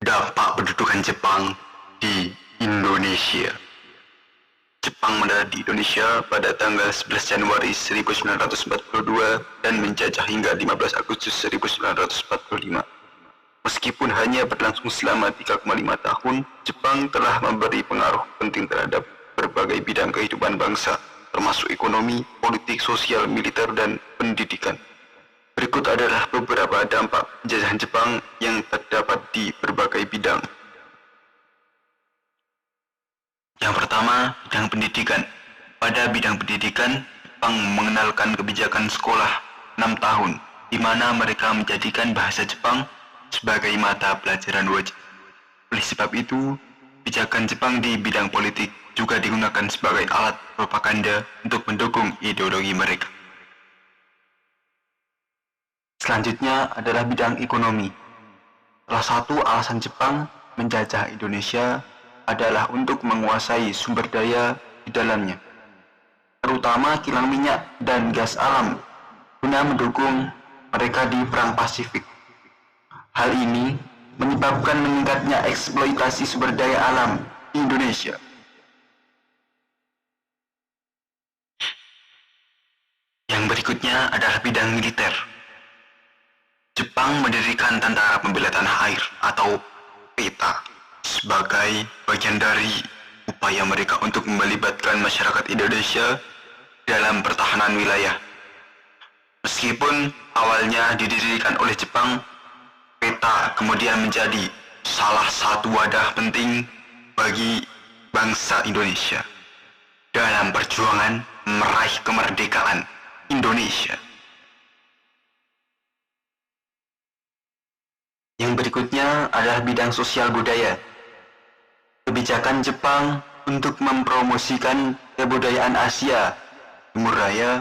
Dampak pendudukan Jepang di Indonesia. Jepang mendarat di Indonesia pada tanggal 11 Januari 1942 dan menjajah hingga 15 Agustus 1945. Meskipun hanya berlangsung selama 3,5 tahun, Jepang telah memberi pengaruh penting terhadap berbagai bidang kehidupan bangsa, termasuk ekonomi, politik, sosial, militer, dan pendidikan. Berikut adalah beberapa dampak penjajahan Jepang yang terdapat di berbagai bidang. Yang pertama, bidang pendidikan. Pada bidang pendidikan, Jepang mengenalkan kebijakan sekolah 6 tahun, di mana mereka menjadikan bahasa Jepang sebagai mata pelajaran wajib. Oleh sebab itu, kebijakan Jepang di bidang politik juga digunakan sebagai alat propaganda untuk mendukung ideologi mereka. Selanjutnya adalah bidang ekonomi. Salah satu alasan Jepang menjajah Indonesia adalah untuk menguasai sumber daya di dalamnya, terutama kilang minyak dan gas alam, guna mendukung mereka di Perang Pasifik. Hal ini menyebabkan meningkatnya eksploitasi sumber daya alam di Indonesia. Yang berikutnya adalah bidang militer. Jepang mendirikan Tentara Pembela Tanah Air atau PETA sebagai bagian dari upaya mereka untuk melibatkan masyarakat Indonesia dalam pertahanan wilayah. Meskipun awalnya didirikan oleh Jepang, PETA kemudian menjadi salah satu wadah penting bagi bangsa Indonesia dalam perjuangan meraih kemerdekaan Indonesia. Yang berikutnya adalah bidang sosial budaya. Kebijakan Jepang untuk mempromosikan kebudayaan Asia Timur Raya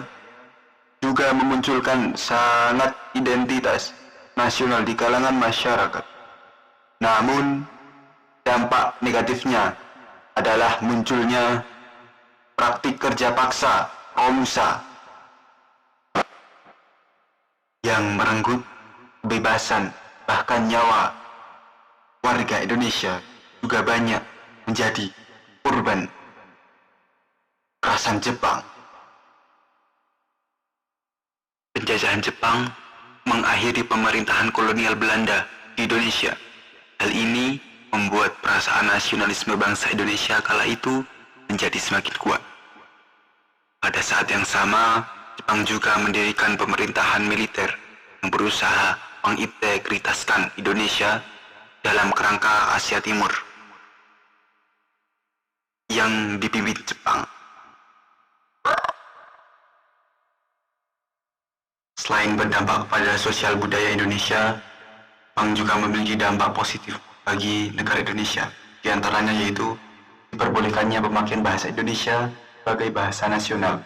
juga memunculkan sangat identitas nasional di kalangan masyarakat. Namun, dampak negatifnya adalah munculnya praktik kerja paksa Romusa yang merenggut kebebasan bahkan nyawa warga Indonesia juga banyak menjadi korban kekerasan Jepang. Penjajahan Jepang mengakhiri pemerintahan kolonial Belanda di Indonesia. Hal ini membuat perasaan nasionalisme bangsa Indonesia kala itu menjadi semakin kuat. Pada saat yang sama, Jepang juga mendirikan pemerintahan militer yang berusaha mengintegritaskan Indonesia dalam kerangka Asia Timur yang dipimpin Jepang. Selain berdampak pada sosial budaya Indonesia, Jepang juga memiliki dampak positif bagi negara Indonesia. Di antaranya yaitu diperbolehkannya pemakaian bahasa Indonesia sebagai bahasa nasional.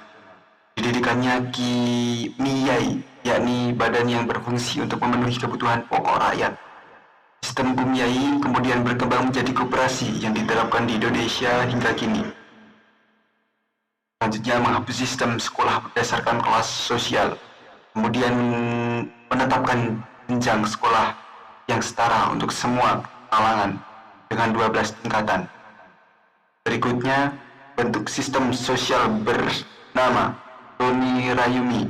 Didirikannya KIMIAI, yakni badan yang berfungsi untuk memenuhi kebutuhan pokok rakyat. Sistem KIMIAI kemudian berkembang menjadi koperasi yang diterapkan di Indonesia hingga kini. Selanjutnya menghapus sistem sekolah berdasarkan kelas sosial, kemudian menetapkan jenjang sekolah yang setara untuk semua kalangan dengan 12 tingkatan. Berikutnya, bentuk sistem sosial bernama Roni Rayumi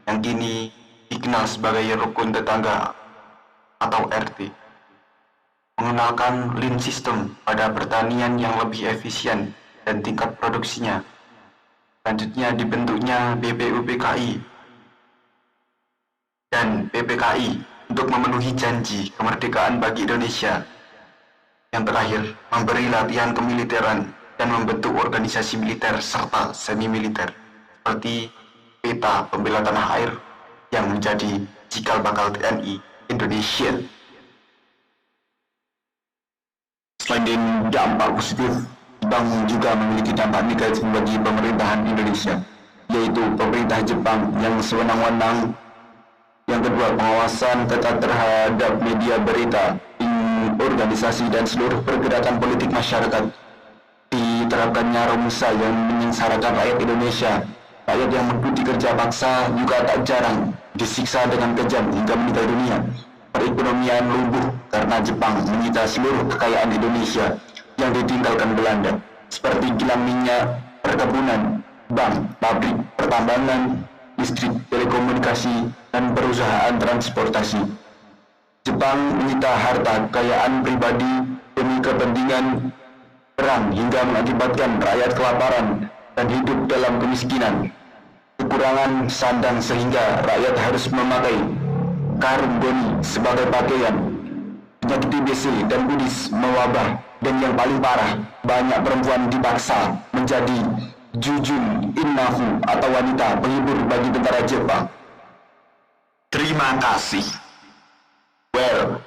yang kini dikenal sebagai rukun tetangga atau RT. Mengenalkan lean system pada pertanian yang lebih efisien dan tingkat produksinya. Selanjutnya dibentuknya BPUPKI dan PPKI untuk memenuhi janji kemerdekaan bagi Indonesia. Yang terakhir, memberi latihan kemiliteran dan membentuk organisasi militer serta semi-militer seperti PETA Pembela Tanah Air yang menjadi cikal bakal TNI Indonesia. Selain dampak positif, Jepang juga memiliki dampak negatif bagi pemerintahan Indonesia, yaitu pemerintah Jepang yang sewenang-wenang. Yang kedua, pengawasan ketat terhadap media berita, organisasi dan seluruh pergerakan politik masyarakat. Diterapkannya Romusa yang menyengsarakan rakyat Indonesia. Rakyat yang mengikuti kerja paksa juga tak jarang disiksa dengan kejam hingga meninggal dunia. perekonomian lumpuh karena Jepang menyita seluruh kekayaan Indonesia yang ditinggalkan Belanda, seperti kilang minyak, perkebunan, bank, pabrik, pertambangan, listrik, telekomunikasi, dan perusahaan transportasi. Jepang menyita harta kekayaan pribadi demi kepentingan perang hingga mengakibatkan rakyat kelaparan dan hidup dalam kemiskinan, kekurangan sandang sehingga rakyat harus memakai karung goni sebagai pakaian. Penyakit TBC dan kudis mewabah, dan yang paling parah, banyak perempuan dipaksa menjadi jujun innahu atau wanita penghibur bagi tentara Jepang. Terima kasih. Well,